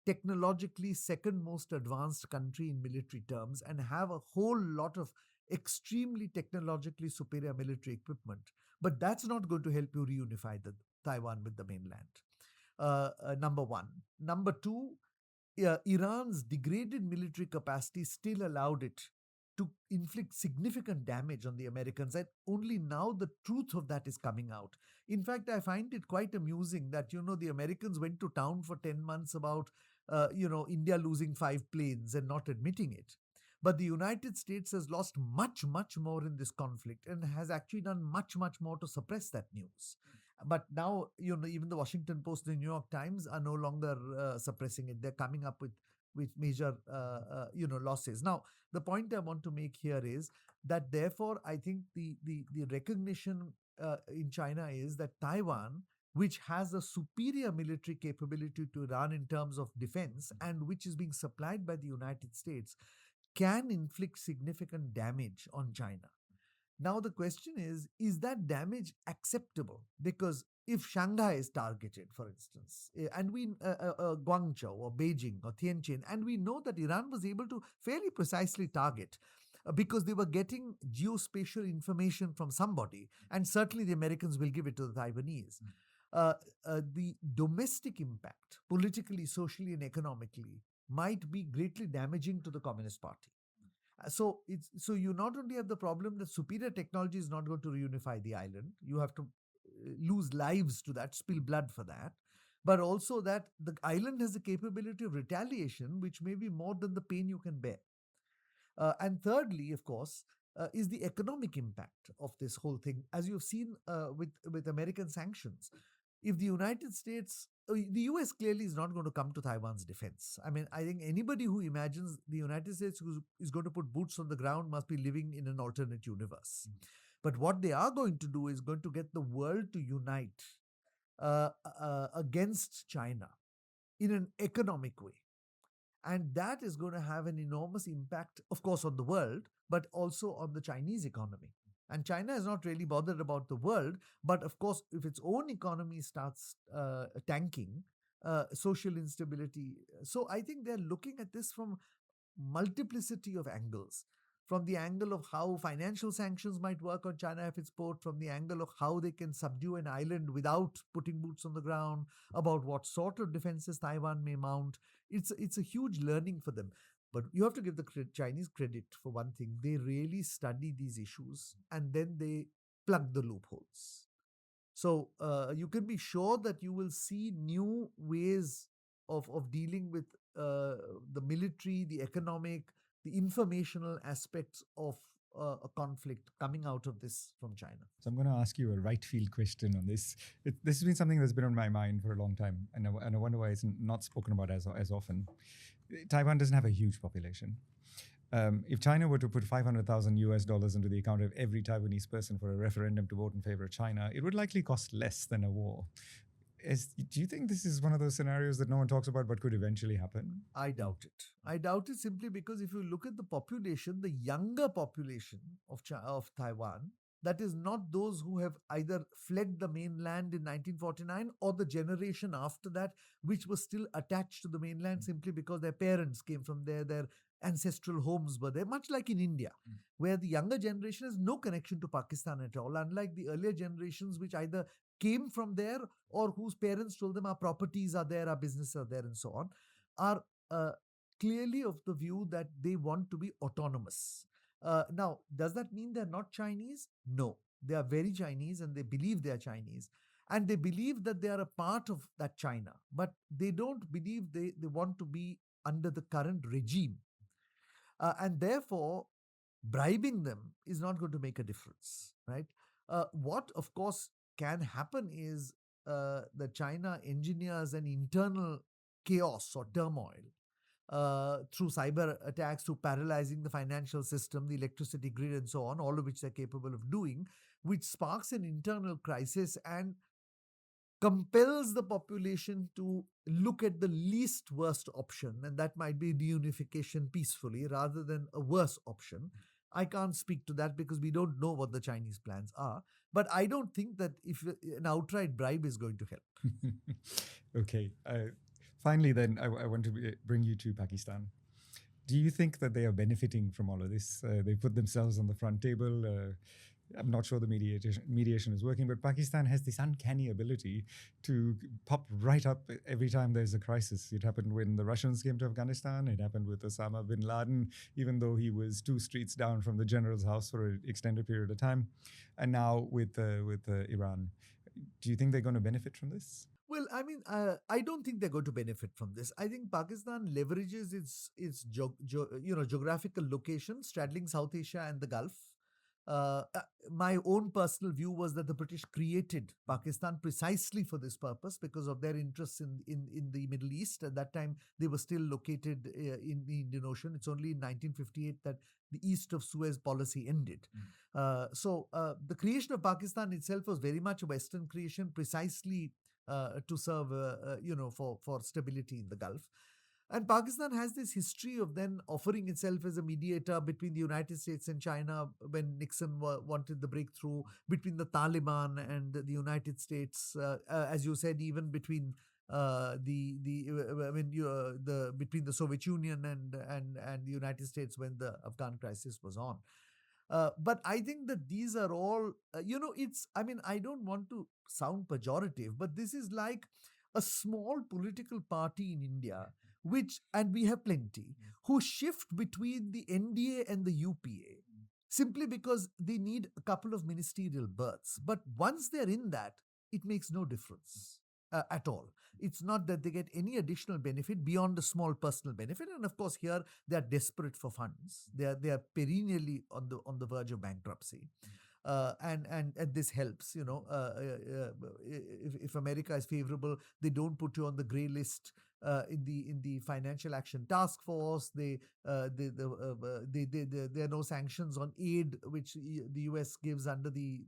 technologically second most advanced country in military terms and have a whole lot of extremely technologically superior military equipment, but that's not going to help you reunify Taiwan with the mainland. Number one. Number two, Iran's degraded military capacity still allowed it to inflict significant damage on the Americans. And only now the truth of that is coming out. In fact, I find it quite amusing that, the Americans went to town for 10 months about, India losing 5 planes and not admitting it. But the United States has lost much, much more in this conflict and has actually done much, much more to suppress that news. But now, even the Washington Post and the New York Times are no longer suppressing it. They're coming up with with major losses. Now, the point I want to make here is that therefore I think the recognition in China is that Taiwan, which has a superior military capability to Iran in terms of defense and which is being supplied by the United States, can inflict significant damage on China. Now, the question is that damage acceptable? Because if Shanghai is targeted, for instance, and Guangzhou or Beijing or Tianjin, and we know that Iran was able to fairly precisely target because they were getting geospatial information from somebody, and certainly the Americans will give it to the Taiwanese. The domestic impact, politically, socially, and economically, might be greatly damaging to the Communist Party. So you not only have the problem that superior technology is not going to reunify the island, you have to lose lives to that, spill blood for that, but also that the island has the capability of retaliation, which may be more than the pain you can bear. And thirdly, of course, is the economic impact of this whole thing, as you've seen with American sanctions. If the United States, the US clearly is not going to come to Taiwan's defense. I mean, I think anybody who imagines the United States is going to put boots on the ground must be living in an alternate universe. But what they are going to do is going to get the world to unite against China in an economic way. And that is going to have an enormous impact, of course, on the world, but also on the Chinese economy. And China is not really bothered about the world, but of course, if its own economy starts tanking, social instability. So I think they're looking at this from multiplicity of angles. From the angle of how financial sanctions might work on China if it's port, from the angle of how they can subdue an island without putting boots on the ground, about what sort of defenses Taiwan may mount. It's a huge learning for them. But you have to give the Chinese credit for one thing. They really study these issues and then they plug the loopholes. So you can be sure that you will see new ways of dealing with the military, the economic, the informational aspects of a conflict coming out of this from China. So I'm going to ask you a right field question on this. This has been something that's been on my mind for a long time, and I wonder why it's not spoken about as often. Taiwan doesn't have a huge population. If China were to put $500,000 into the account of every Taiwanese person for a referendum to vote in favor of China, it would likely cost less than a war. Do you think this is one of those scenarios that no one talks about but could eventually happen? I doubt it. I doubt it simply because if you look at the population, the younger population of Taiwan, that is not those who have either fled the mainland in 1949 or the generation after that, which was still attached to the mainland simply because their parents came from there, their ancestral homes were there, much like in India, where the younger generation has no connection to Pakistan at all, unlike the earlier generations which either came from there or whose parents told them our properties are there, our businesses are there, and so on, are clearly of the view that they want to be autonomous. Now, does that mean they're not Chinese? No. They are very Chinese and they believe they are Chinese. And they believe that they are a part of that China, but they don't believe they want to be under the current regime. And therefore, bribing them is not going to make a difference, right? What, of course, can happen is that China engineers an internal chaos or turmoil through cyber attacks, through paralyzing the financial system, the electricity grid, and so on, all of which they're capable of doing, which sparks an internal crisis and compels the population to look at the least worst option, and that might be reunification peacefully rather than a worse option. I can't speak to that because we don't know what the Chinese plans are. But I don't think that if an outright bribe is going to help. Okay. Finally, then, I want to bring you to Pakistan. Do you think that they are benefiting from all of this? They put themselves on the front table. I'm not sure the mediation is working, but Pakistan has this uncanny ability to pop right up every time there's a crisis. It happened when the Russians came to Afghanistan. It happened with Osama bin Laden, even though he was 2 streets down from the general's house for an extended period of time. And now with Iran. Do you think they're going to benefit from this? Well, I mean, I don't think they're going to benefit from this. I think Pakistan leverages its geographical location straddling South Asia and the Gulf Uh, uh, my own personal view was that the British created Pakistan precisely for this purpose because of their interests in the Middle East. At that time, they were still located in the Indian Ocean. It's only in 1958 that the East of Suez policy ended. So the creation of Pakistan itself was very much a Western creation, precisely to serve, for stability in the Gulf. And Pakistan has this history of then offering itself as a mediator between the United States and China when Nixon wanted the breakthrough, between the Taliban and the United States, as you said, even between I mean the between the Soviet Union and the United States when the Afghan crisis was on. But I think that these are all, I mean, I don't want to sound pejorative, but this is like a small political party in India, and we have plenty, who shift between the NDA and the UPA simply because they need a couple of ministerial berths. But once they're in that, it makes no difference. At all. It's not that they get any additional benefit beyond a small personal benefit. And of course, here they are desperate for funds. They are perennially on the verge of bankruptcy. And this helps, if America is favorable, they don't put you on the gray list in the financial action task force. There are no sanctions on aid which the US gives under the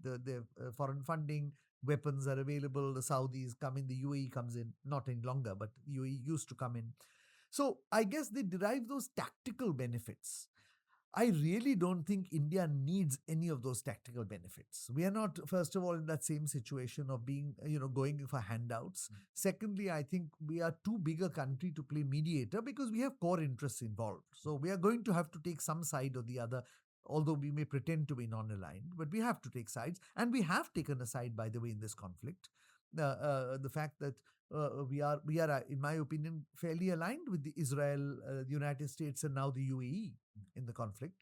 foreign funding. Weapons are available. The Saudis come in. The UAE comes in. Not any longer, but UAE used to come in. So I guess they derive those tactical benefits. I really don't think India needs any of those tactical benefits. We are not, first of all, in that same situation of being, going for handouts. Secondly, I think we are too big a country to play mediator because we have core interests involved. So we are going to have to take some side or the other, although we may pretend to be non-aligned, but we have to take sides. And we have taken a side, by the way, in this conflict. The fact that we are, in my opinion, fairly aligned with the Israel, the United States, and now the UAE in the conflict.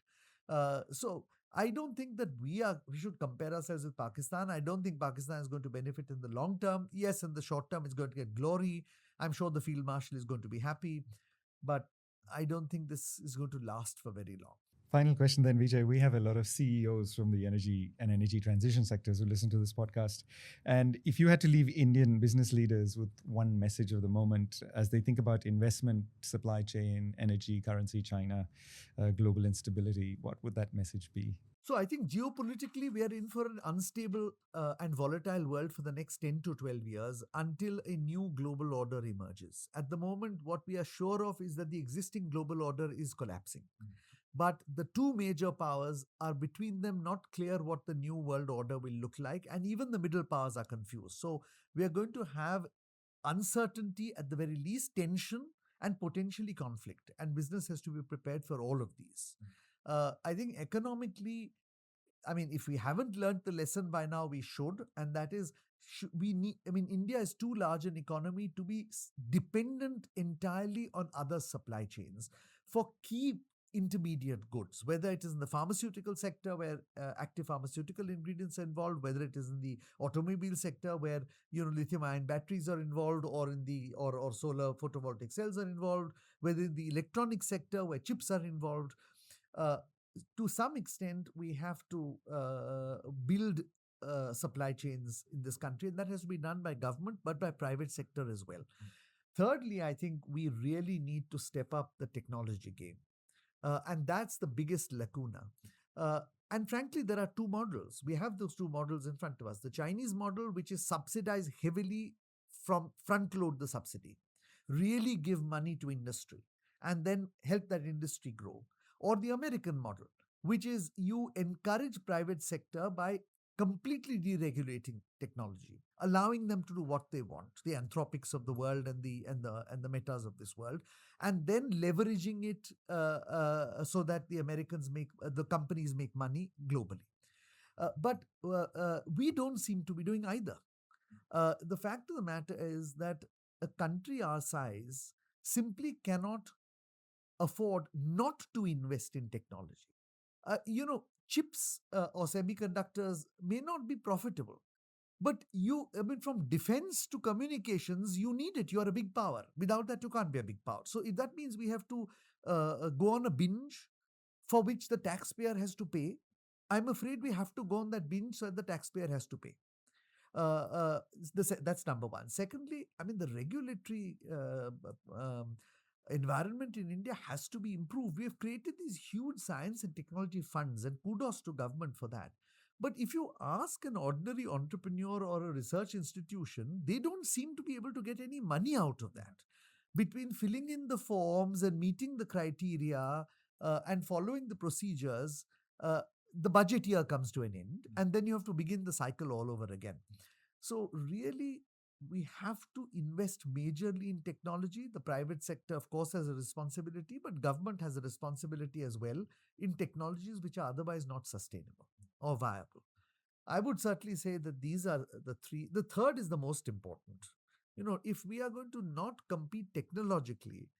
So I don't think that we should compare ourselves with Pakistan. I don't think Pakistan is going to benefit in the long term. Yes, in the short term, it's going to get glory. I'm sure the field marshal is going to be happy, but I don't think this is going to last for very long. Final question then, Vijay. We have a lot of CEOs from the energy and energy transition sectors who listen to this podcast. And if you had to leave Indian business leaders with one message of the moment as they think about investment, supply chain, energy, currency, China, global instability, what would that message be? So I think geopolitically, we are in for an unstable and volatile world for the next 10 to 12 years until a new global order emerges. At the moment, what we are sure of is that the existing global order is collapsing. But the two major powers are between them not clear what the new world order will look like, and even the middle powers are confused. So we are going to have uncertainty, at the very least, tension, and potentially conflict. And business has to be prepared for all of these. I think economically, I mean, if we haven't learned the lesson by now, we should, and that is, we need. I mean, India is too large an economy to be dependent entirely on other supply chains for key intermediate goods, whether it is in the pharmaceutical sector where active pharmaceutical ingredients are involved, whether it is in the automobile sector where lithium-ion batteries are involved, or in the or solar photovoltaic cells are involved, whether in the electronic sector where chips are involved. Uh, to some extent, we have to build supply chains in this country, and that has to be done by government, but by private sector as well. Thirdly, I think we really need to step up the technology game. And that's the biggest lacuna. Uh, and frankly, there are two models. We have those two models in front of us. The Chinese model, which is subsidize heavily, from front load the subsidy, really give money to industry, and then help that industry grow. Or the American model, which is you encourage private sector by completely deregulating technology, allowing them to do what they want, the Anthropics of the world and the Metas of this world, and then leveraging it so that the companies make money globally. But we don't seem to be doing either. The fact of the matter is that a country our size simply cannot afford not to invest in technology. Chips or semiconductors may not be profitable, but from defense to communications, you need it. You are a big power. Without that, you can't be a big power. So if that means we have to go on a binge for which the taxpayer has to pay, I'm afraid we have to go on that binge so that the taxpayer has to pay. Uh, that's number one. Secondly, I mean, the regulatory environment in India has to be improved. We have created these huge science and technology funds, and kudos to government for that. But if you ask an ordinary entrepreneur or a research institution, they don't seem to be able to get any money out of that. Between filling in the forms and meeting the criteria and following the procedures, the budget year comes to an end, and then you have to begin the cycle all over again. So, really, we have to invest majorly in technology. The private sector, of course, has a responsibility, but government has a responsibility as well in technologies which are otherwise not sustainable or viable. I would certainly say that these are the three. The third is the most important. If we are going to not compete technologically,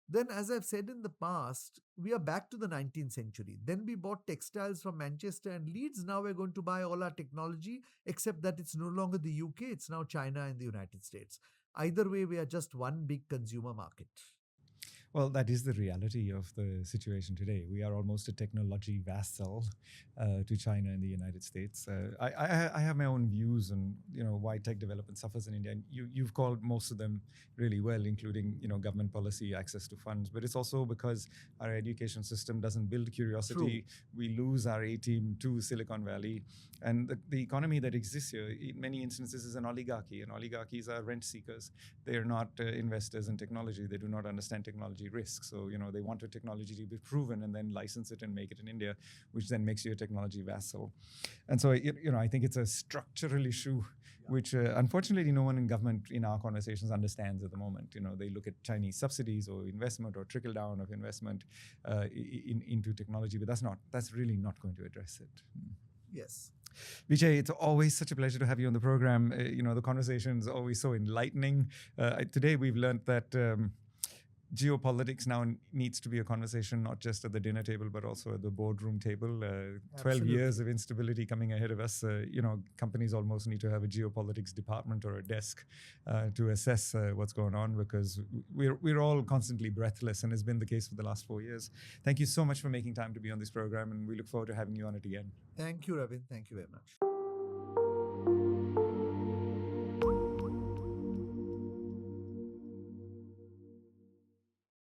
then, as I've said in the past, we are back to the 19th century. Then we bought textiles from Manchester and Leeds. Now we're going to buy all our technology, except that it's no longer the UK, it's now China and the United States. Either way, we are just one big consumer market. Well, that is the reality of the situation today. We are almost a technology vassal to China and the United States. I have my own views on why tech development suffers in India. And you've called most of them really well, including government policy, access to funds. But it's also because our education system doesn't build curiosity. True. We lose our A team to Silicon Valley, and the economy that exists here, in many instances, is an oligarchy. And oligarchies are rent seekers. They are not investors in technology. They do not understand technology risk. So, they want a technology to be proven and then license it and make it in India, which then makes you a technology vassal. And so, I think it's a structural issue, which unfortunately no one in government in our conversations understands at the moment. They look at Chinese subsidies or investment or trickle down of investment into technology, but that's really not going to address it. Yes. Vijay, it's always such a pleasure to have you on the program. The conversation is always so enlightening. Today we've learned that geopolitics now needs to be a conversation not just at the dinner table but also at the boardroom table. 12 years of instability coming ahead of us. Companies almost need to have a geopolitics department or a desk to assess what's going on, because we're all constantly breathless, and has been the case for the last 4 years. Thank you so much for making time to be on this program, and we look forward to having you on it again. Thank you, Ravin. Thank you very much.